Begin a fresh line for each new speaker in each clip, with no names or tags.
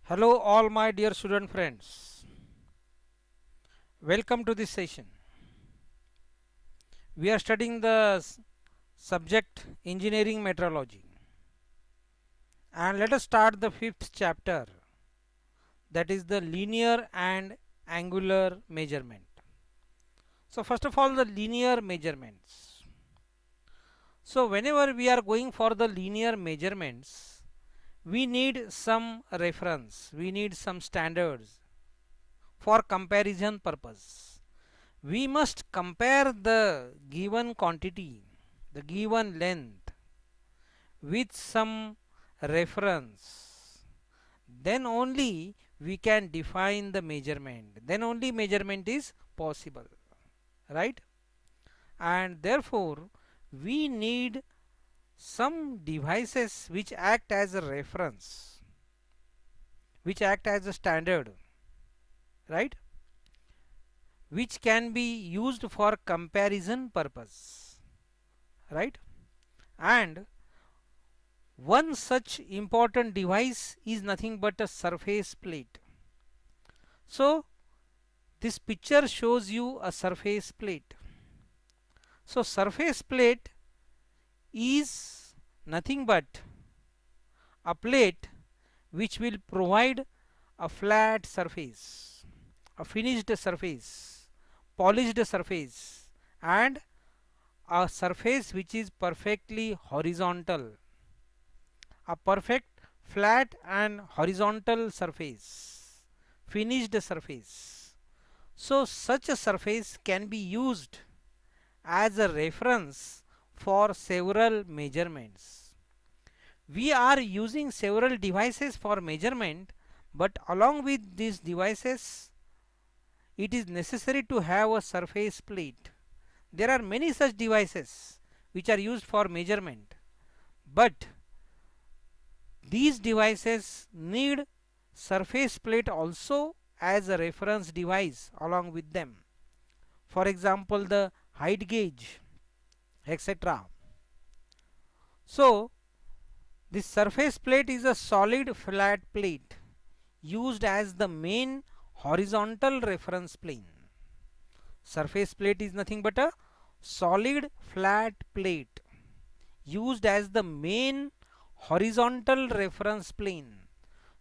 Hello all my dear student friends. Welcome to this session. We are studying the subject engineering metrology. And let us start the fifth chapter, that is the linear and angular measurement. So first of all, the linear measurements. So whenever we are going for the linear measurements, we need some reference, we need some standards for comparison purpose. We must compare the given quantity, the given length with some reference. Then only we can define the measurement. Then only measurement is possible, right? And therefore, we need some devices which act as a reference, which act as a standard, right? Which can be used for comparison purpose, right? And one such important device is nothing but a surface plate. So this picture shows you a surface plate. So surface plate is nothing but a plate which will provide a flat surface, a finished surface, polished surface, and a surface which is perfectly horizontal, a perfect flat and horizontal surface, finished surface. So such a surface can be used as a reference for several measurements. We are using several devices for measurement, but along with these devices it is necessary to have a surface plate. There are many such devices which are used for measurement, but these devices need surface plate also as a reference device along with them. For example, the height gauge, etc. So this surface plate is a solid flat plate used as the main horizontal reference plane. Surface plate is nothing but a solid flat plate used as the main horizontal reference plane.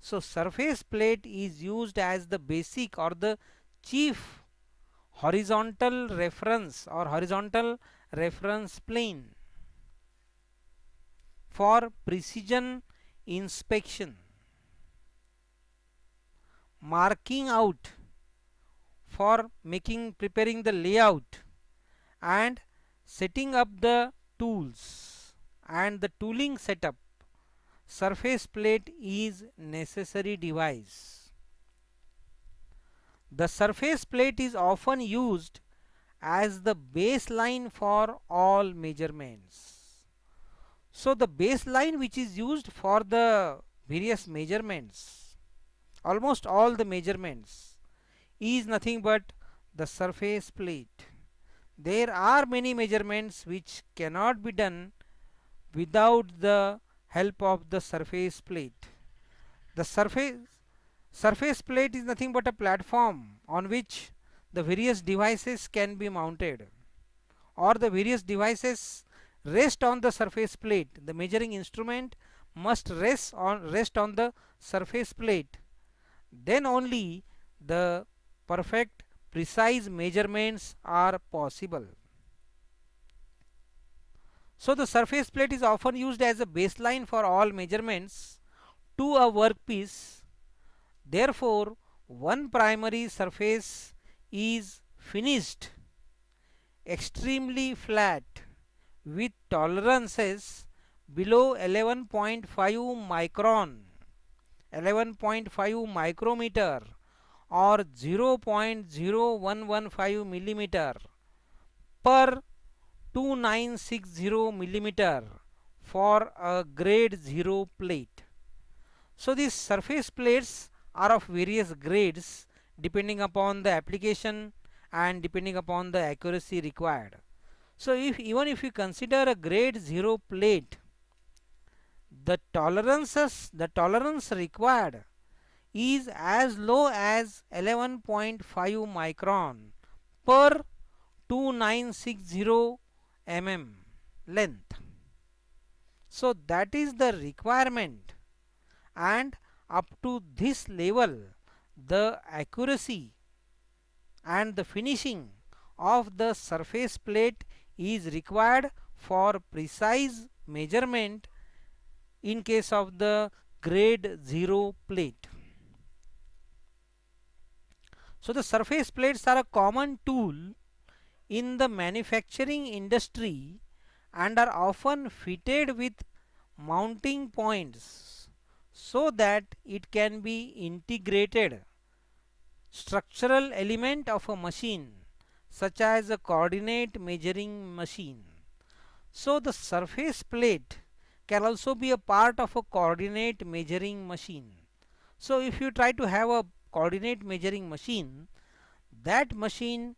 So surface plate is used as the basic or the chief horizontal reference or horizontal reference plane for precision inspection, marking out for preparing the layout, and setting up the tools and the tooling setup. Surface plate is necessary device. The surface plate is often used as the baseline for all measurements. So the baseline which is used for the various measurements, almost all the measurements, is nothing but the surface plate. There are many measurements which cannot be done without the help of the surface plate. The surface plate is nothing but a platform on which the various devices can be mounted, or the various devices rest on the surface plate. The measuring instrument must rest on the surface plate. Then only the perfect precise measurements are possible. So the surface plate is often used as a baseline for all measurements to a workpiece. Therefore, one primary surface is finished extremely flat with tolerances below 11.5 micron, 11.5 micrometer, or 0.0115 millimeter per 2960 millimeter for a grade 0 plate. So these surface plates are of various grades depending upon the application and depending upon the accuracy required. So even if you consider a grade 0 plate, the tolerance required is as low as 11.5 micron per 2960 mm length. So that is the requirement, and up to this level the accuracy and the finishing of the surface plate is required for precise measurement in case of the grade 0 plate. So the surface plates are a common tool in the manufacturing industry and are often fitted with mounting points so that it can be integrated structural element of a machine, such as a coordinate measuring machine. So the surface plate can also be a part of a coordinate measuring machine. So if you try to have a coordinate measuring machine, that machine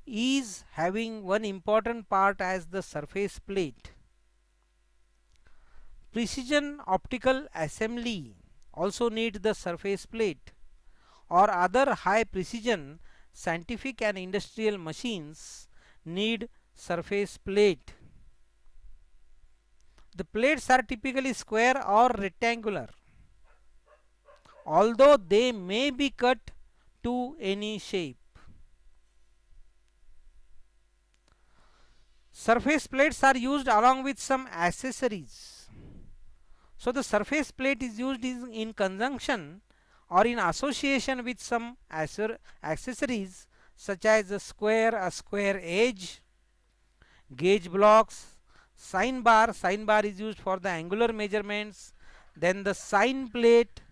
is having one important part as the surface plate. Precision optical assembly also need the surface plate, or other high precision scientific and industrial machines need surface plate. The plates are typically square or rectangular, although they may be cut to any shape. Surface plates are used along with some accessories. So the surface plate is used in conjunction or in association with some accessories such as a square edge, gauge blocks, sign bar. Sign bar is used for the angular measurements, then the sign plate,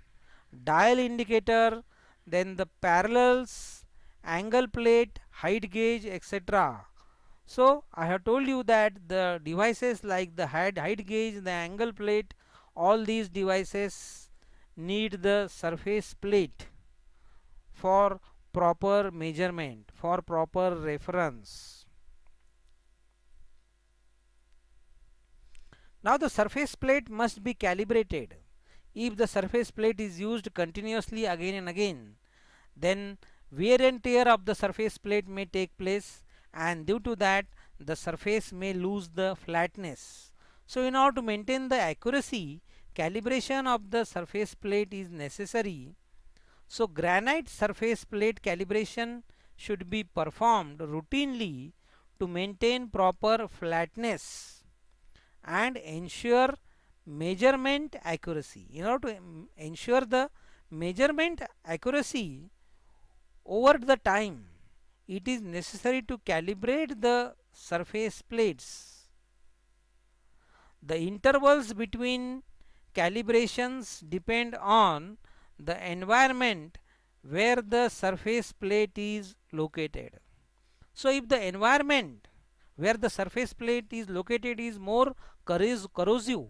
dial indicator, then the parallels, angle plate, height gauge, etc. So I have told you that the devices like the height gauge, the angle plate, all these devices need the surface plate for proper measurement, for proper reference. Now the surface plate must be calibrated. If the surface plate is used continuously again and again, then wear and tear of the surface plate may take place, and due to that the surface may lose the flatness. So in order to maintain the accuracy, calibration of the surface plate is necessary. So granite surface plate calibration should be performed routinely to maintain proper flatness and ensure measurement accuracy. In order to ensure the measurement accuracy over the time, it is necessary to calibrate the surface plates. The intervals between calibrations depend on the environment where the surface plate is located. So if the environment where the surface plate is located is more corrosive,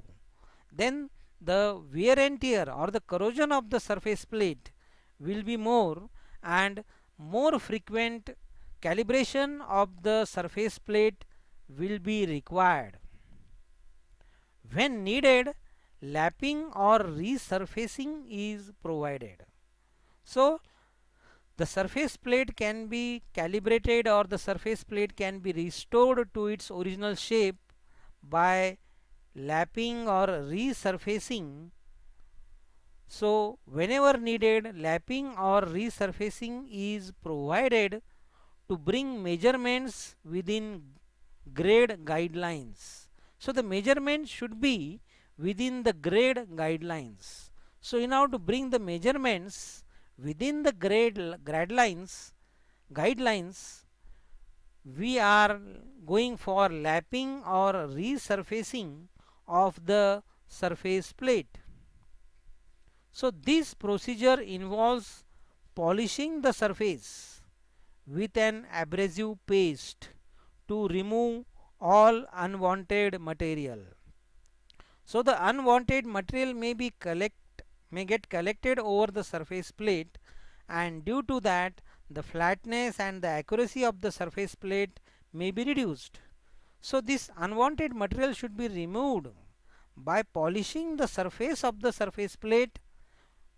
then the wear and tear or the corrosion of the surface plate will be more, and more frequent calibration of the surface plate will be required. When needed, lapping or resurfacing is provided. So the surface plate can be calibrated, or the surface plate can be restored to its original shape by lapping or resurfacing. So whenever needed, lapping or resurfacing is provided to bring measurements within grade guidelines. So the measurement should be within the grade guidelines. So in order to bring the measurements within the guidelines, we are going for lapping or resurfacing of the surface plate. So this procedure involves polishing the surface with an abrasive paste to remove all unwanted material. So the unwanted material may get collected over the surface plate, and due to that the flatness and the accuracy of the surface plate may be reduced. So this unwanted material should be removed by polishing the surface of the surface plate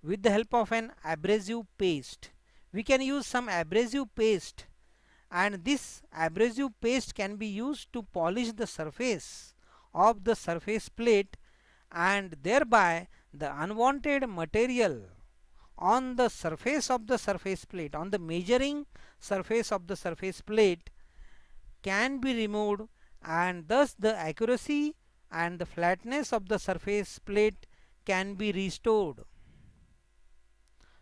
with the help of an abrasive paste. We can use some abrasive paste, and this abrasive paste can be used to polish the surface of the surface plate, and thereby the unwanted material on the surface of the surface plate, on the measuring surface of the surface plate, can be removed, and thus the accuracy and the flatness of the surface plate can be restored.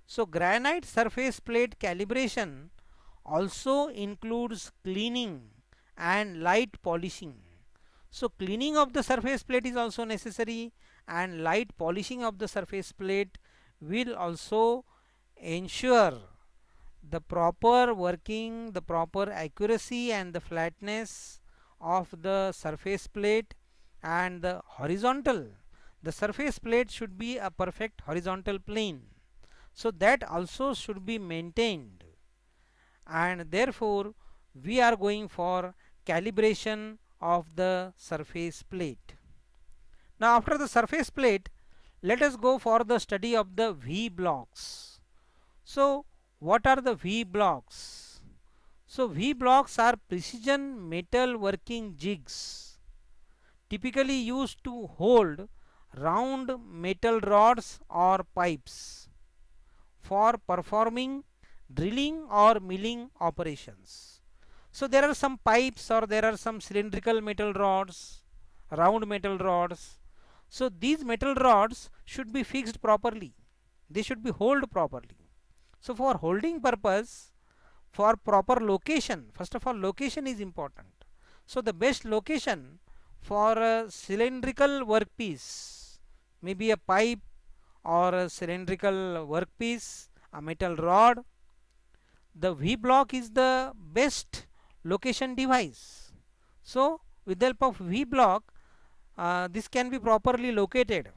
So granite surface plate calibration also includes cleaning and light polishing. So cleaning of the surface plate is also necessary, and light polishing of the surface plate will also ensure the proper working, the proper accuracy and the flatness of the surface plate. And the horizontal, the surface plate should be a perfect horizontal plane, so that also should be maintained, and therefore we are going for calibration of the surface plate. Now after the surface plate, let us go for the study of the V blocks. So what are the V blocks? So V blocks are precision metal working jigs, typically used to hold round metal rods or pipes for performing drilling or milling operations. So there are some pipes, or there are some cylindrical metal rods, round metal rods. So these metal rods should be fixed properly, they should be held properly. So for holding purpose, for proper location, first of all location is important. So the best location for a cylindrical workpiece, maybe a pipe or a cylindrical workpiece, a metal rod, the V block is the best location device. So with the help of V block, this can be properly located.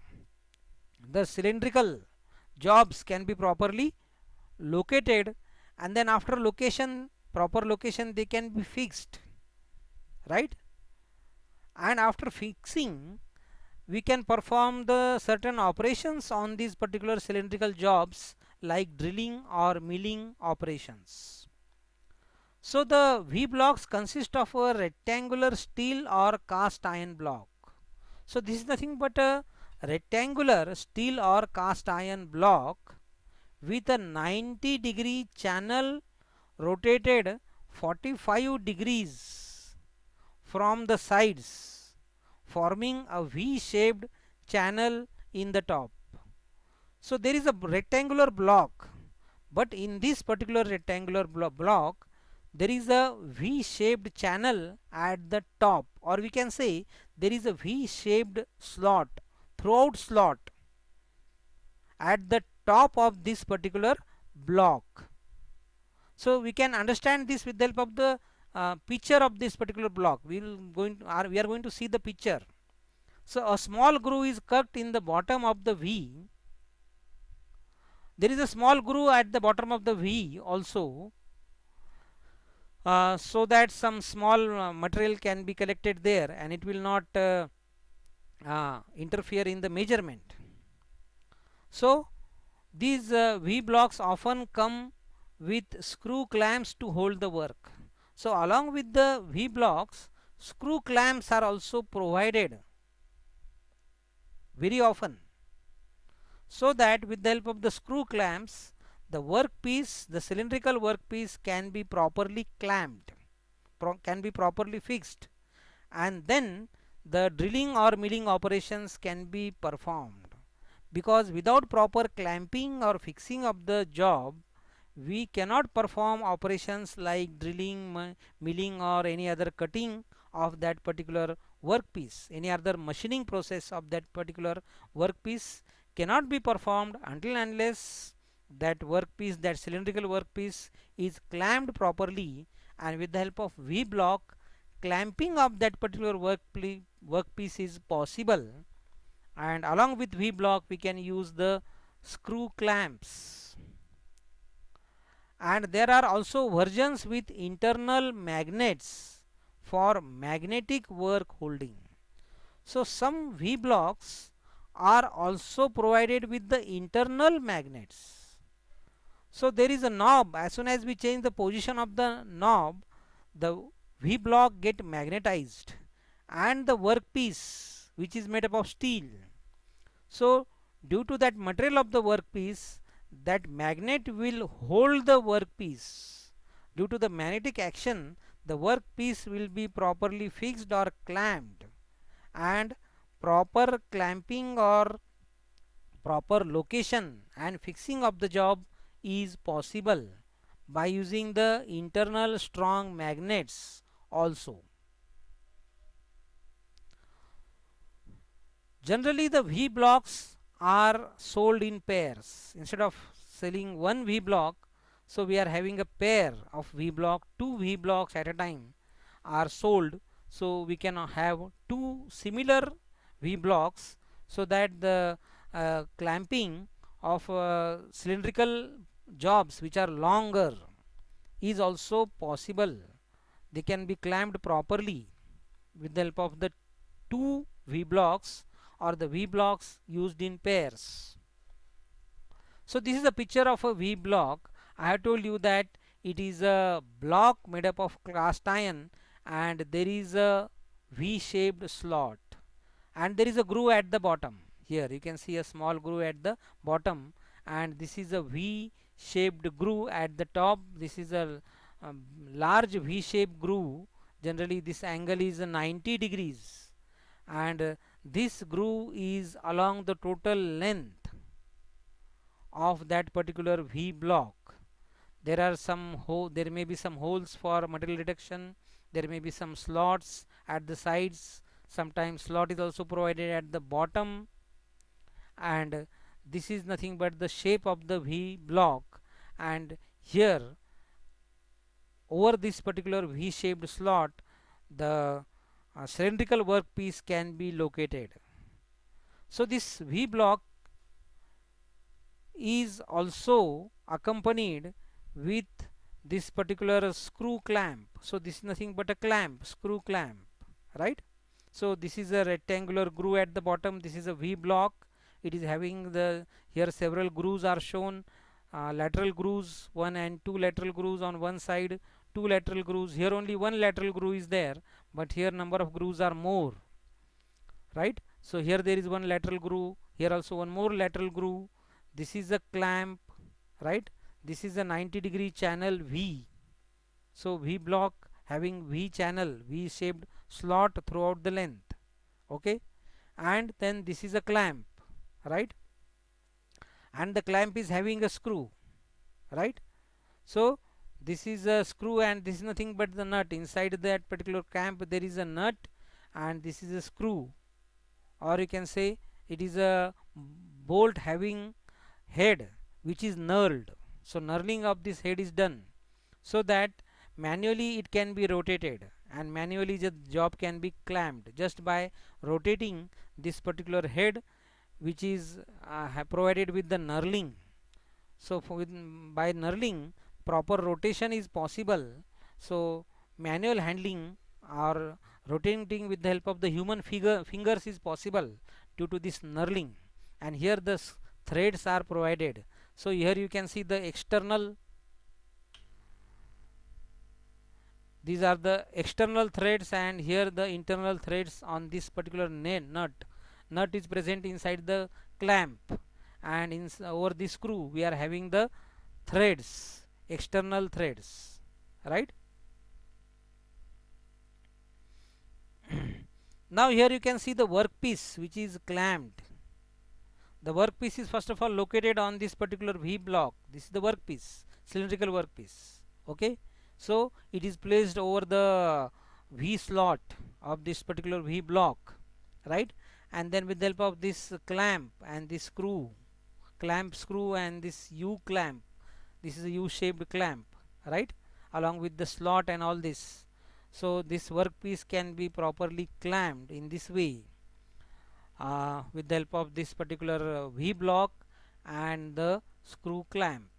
The cylindrical jobs can be properly located, and then after location, proper location, they can be fixed, right? And after fixing, we can perform the certain operations on these particular cylindrical jobs, like drilling or milling operations. So the V blocks consist of a rectangular steel or cast iron block. So this is nothing but a rectangular steel or cast iron block with a 90-degree channel rotated 45 degrees from the sides, forming a V-shaped channel in the top. So there is a rectangular block, but in this particular rectangular block, there is a V-shaped channel at the top, or we can say there is a V-shaped slot, throughout slot at the top of this particular block. So we can understand this with the help of the picture of this particular block. We are going to see the picture. So a small groove is cut in the bottom of the V. There is a small groove at the bottom of the V also, so that some small material can be collected there, and it will not interfere in the measurement. So these V blocks often come with screw clamps to hold the work. So along with the V blocks, screw clamps are also provided very often, so that with the help of the screw clamps, the workpiece, the cylindrical workpiece, can be properly clamped, can be properly fixed, and then the drilling or milling operations can be performed. Because without proper clamping or fixing of the job, we cannot perform operations like drilling, milling, or any other cutting of that particular workpiece. Any other machining process of that particular workpiece cannot be performed until unless that workpiece, that cylindrical workpiece, is clamped properly, and with the help of V block, clamping of that particular workpiece is possible. And along with V block, we can use the screw clamps. And there are also versions with internal magnets for magnetic work holding. So some V blocks are also provided with the internal magnets. So there is a knob. As soon as we change the position of the knob, the V block get magnetized, and the workpiece, which is made up of steel, so due to that material of the workpiece, that magnet will hold the workpiece. Due to the magnetic action, the workpiece will be properly fixed or clamped, and proper clamping or proper location and fixing of the job is possible by using the internal strong magnets also. Generally, the V blocks are sold in pairs. Instead of selling one V block, so we are having a pair of V block. Two V blocks at a time are sold, so we can have two similar V blocks, so that the clamping of cylindrical jobs which are longer is also possible. They can be clamped properly with the help of the two V blocks or the V blocks used in pairs. So this is a picture of a V block. I have told you that it is a block made up of cast iron, and there is a V shaped slot, and there is a groove at the bottom. Here you can see a small groove at the bottom, and this is a V shaped groove at the top. This is a large V shaped groove. Generally this angle is 90 degrees, and this groove is along the total length of that particular V block. There are there may be some holes for material reduction. There may be some slots at the sides. Sometimes slot is also provided at the bottom, and this is nothing but the shape of the V block. And here over this particular V shaped slot, the cylindrical workpiece can be located. So this V block is also accompanied with this particular screw clamp. So this is nothing but a clamp, screw clamp, right? So this is a rectangular groove at the bottom. This is a V block. It is having the, here several grooves are shown, lateral grooves, one and two lateral grooves on one side, two lateral grooves. Here only one lateral groove is there, but here number of grooves are more, right? So here there is one lateral groove, here also one more lateral groove. This is a clamp, right? This is a 90-degree channel V. So V block having V channel, V shaped slot throughout the length, okay? And then this is a clamp, right? And the clamp is having a screw, right? So this is a screw, and this is nothing but the nut. Inside that particular clamp there is a nut, and this is a screw, or you can say it is a bolt having head which is knurled. So knurling of this head is done, so that manually it can be rotated, and manually the job can be clamped just by rotating this particular head, which is provided with the knurling. So by knurling, proper rotation is possible. So manual handling or rotating with the help of the human fingers is possible due to this knurling. And here the threads are provided. So here you can see the external, these are the external threads, and here the internal threads on this particular nut. Nut is present inside the clamp, and over this screw we are having the threads, external threads, right? Now here you can see the workpiece which is clamped. The workpiece is first of all located on this particular V block. This is the workpiece, cylindrical workpiece, okay? So it is placed over the V slot of this particular V block, right? And then with the help of this clamp and this screw, clamp screw, and this U clamp, this is a U shaped clamp, right, along with the slot and all this. So this workpiece can be properly clamped in this way, with the help of this particular V block and the screw clamp.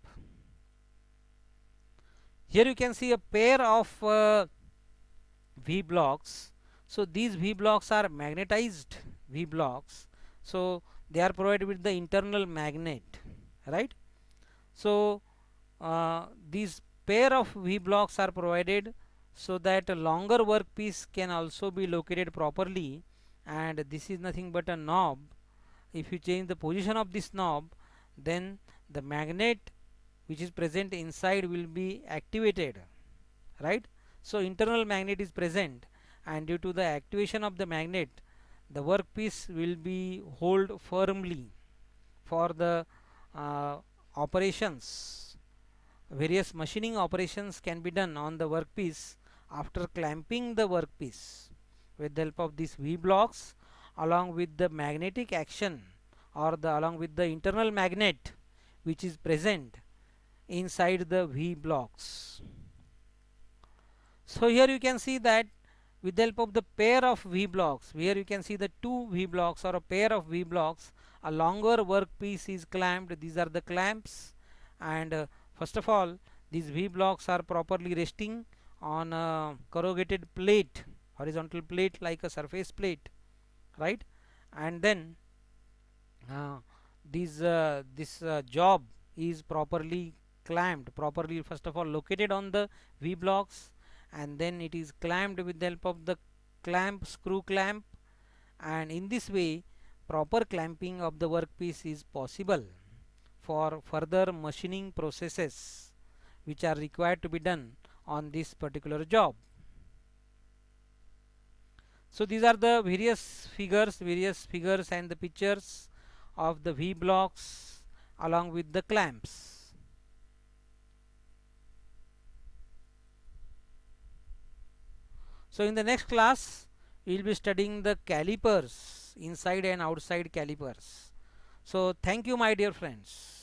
Here you can see a pair of V blocks. So these V blocks are magnetized V blocks. So they are provided with the internal magnet, right? So these pair of V blocks are provided so that a longer workpiece can also be located properly, and this is nothing but a knob. If you change the position of this knob, then the magnet which is present inside will be activated, right? So internal magnet is present, and due to the activation of the magnet, the workpiece will be hold firmly for the uh, operations. Various machining operations can be done on the workpiece after clamping the workpiece with the help of these V blocks, along with the magnetic action, or along with the internal magnet which is present inside the V blocks. So here you can see that with the help of the pair of V blocks, here you can see the two V blocks or a pair of V blocks, a longer workpiece is clamped. These are the clamps, and first of all, these V blocks are properly resting on a corrugated plate, horizontal plate like a surface plate, right? And then uh, this job is properly clamped, properly first of all located on the V blocks, and then it is clamped with the help of the clamp, screw clamp, and in this way proper clamping of the workpiece is possible for further machining processes which are required to be done on this particular job. So these are the various figures and the pictures of the V blocks along with the clamps. So in the next class we will be studying the calipers, inside and outside calipers. So thank you my dear friends.